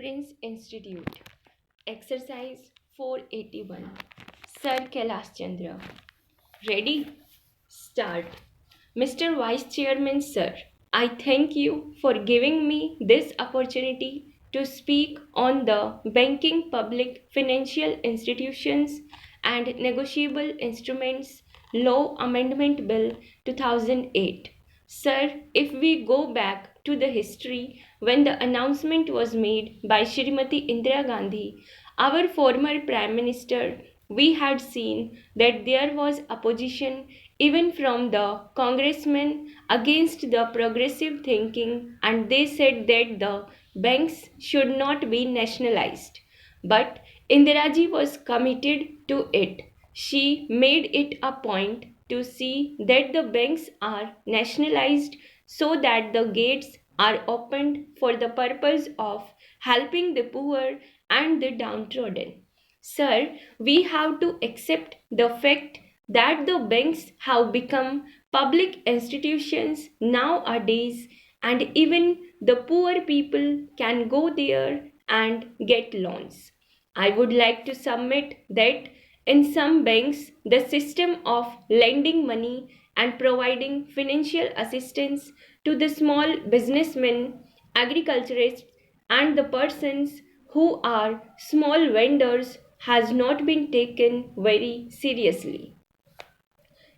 Prince Institute. Exercise 481. Sir Kailash Chandra. Ready? Start. Mr. Vice Chairman, sir, I thank you for giving me this opportunity to speak on the banking public financial institutions and negotiable instruments law amendment bill 2008. Sir, if we go back to the history when the announcement was made by Shrimati Indira Gandhi, our former Prime Minister, we had seen that there was opposition even from the congressmen against the progressive thinking, and they said that the banks should not be nationalized. But Indiraji was committed to it. She made it a point to see that the banks are nationalized so that the gates are opened for the purpose of helping the poor and the downtrodden. Sir, we have to accept the fact that the banks have become public institutions nowadays, and even the poor people can go there and get loans. I would like to submit that in some banks, the system of lending money and providing financial assistance to the small businessmen, agriculturists, and the persons who are small vendors has not been taken very seriously.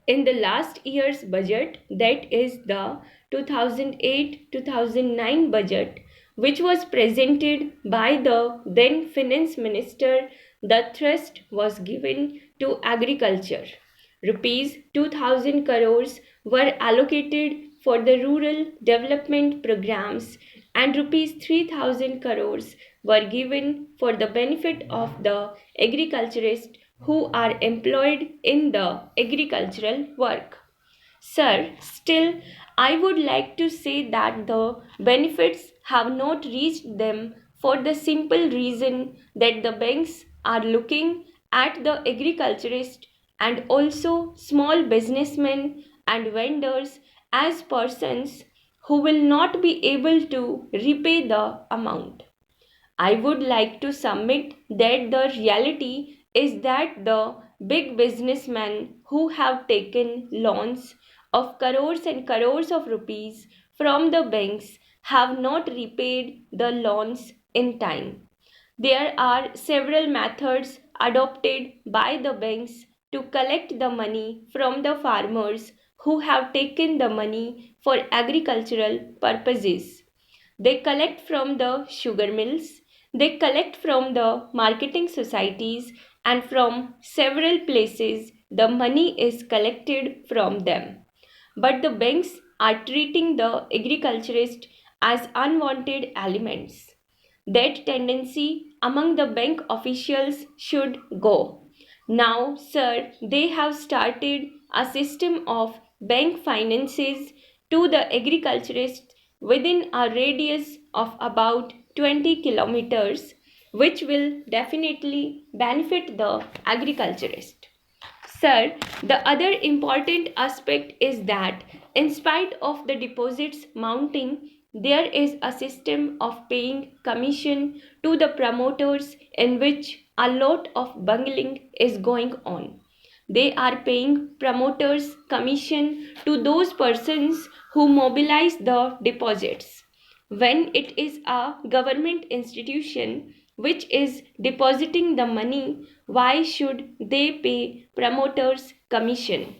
In the last year's budget, that is the 2008-2009 budget, which was presented by the then finance minister, the thrust was given to agriculture. Rupees 2000 crores were allocated for the rural development programs, and rupees 3000 crores were given for the benefit of the agriculturists who are employed in the agricultural work. Sir, still, I would like to say that the benefits have not reached them for the simple reason that the banks are looking at the agriculturist and also small businessmen and vendors as persons who will not be able to repay the amount. I would like to submit that the reality is that the big businessmen who have taken loans of crores and crores of rupees from the banks have not repaid the loans in time. There are several methods adopted by the banks to collect the money from the farmers who have taken the money for agricultural purposes. They collect from the sugar mills, they collect from the marketing societies, and from several places the money is collected from them. But the banks are treating the agriculturists as unwanted elements. That tendency among the bank officials should go. Now, sir, they have started a system of bank finances to the agriculturists within a radius of about 20 kilometers, which will definitely benefit the agriculturist. Sir, the other important aspect is that in spite of the deposits mounting, there is a system of paying commission to the promoters in which a lot of bungling is going on. They are paying promoters commission to those persons who mobilize the deposits. When it is a government institution which is depositing the money, why should they pay promoters commission?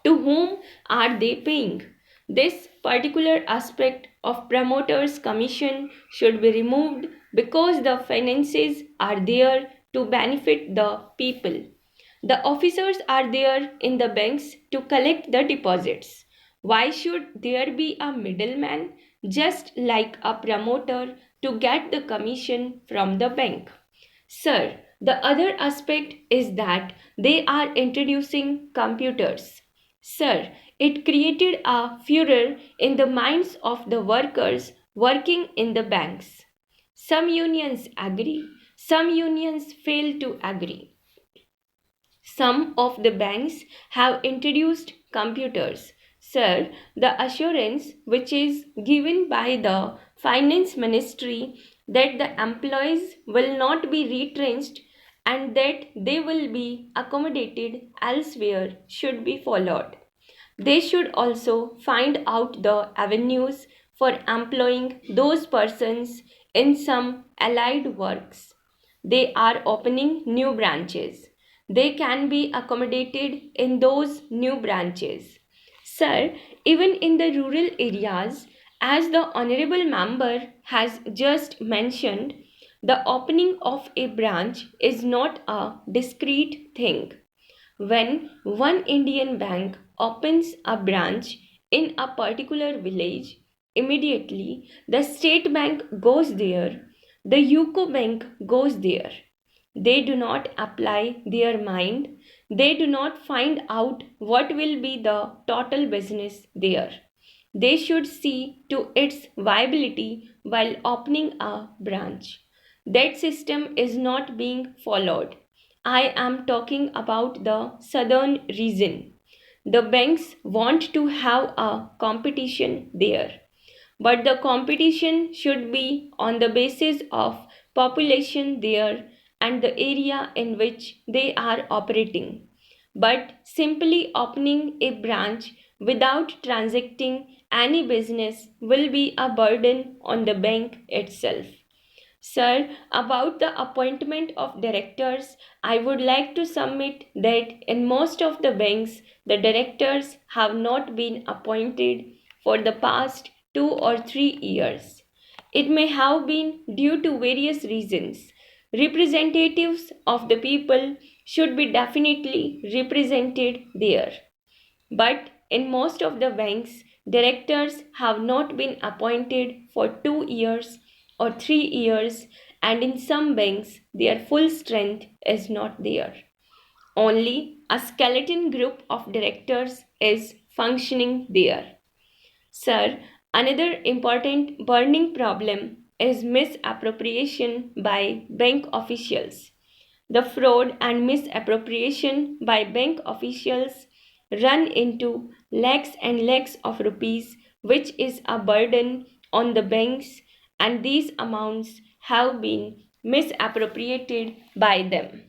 To whom are they paying? This particular aspect of promoters commission should be removed because the finances are there to benefit the people. The officers are there in the banks to collect the deposits. Why should there be a middleman just like a promoter to get the commission from the bank? Sir, the other aspect is that they are introducing computers. Sir, it created a furor in the minds of the workers working in the banks. Some unions agree, some unions fail to agree. Some of the banks have introduced computers. Sir, the assurance which is given by the finance ministry that the employees will not be retrenched and that they will be accommodated elsewhere should be followed. They should also find out the avenues for employing those persons in some allied works. They are opening new branches. They can be accommodated in those new branches. Sir, even in the rural areas, as the Honorable Member has just mentioned, the opening of a branch is not a discrete thing. When one Indian bank opens a branch in a particular village, immediately the state bank goes there, the UCO bank goes there. They do not apply their mind, they do not find out what will be the total business there. They should see to its viability while opening a branch. That system is not being followed. I am talking about the southern region. The banks want to have a competition there, but the competition should be on the basis of population there and the area in which they are operating. But simply opening a branch without transacting any business will be a burden on the bank itself. Sir, about the appointment of directors, I would like to submit that in most of the banks, the directors have not been appointed for the past 2 or 3 years. It may have been due to various reasons. Representatives of the people should be definitely represented there. But in most of the banks, directors have not been appointed for 2 years or 3 years, and in some banks, their full strength is not there. Only a skeleton group of directors is functioning there. Sir, another important burning problem is misappropriation by bank officials. The fraud and misappropriation by bank officials run into lakhs and lakhs of rupees, which is a burden on the banks, and these amounts have been misappropriated by them.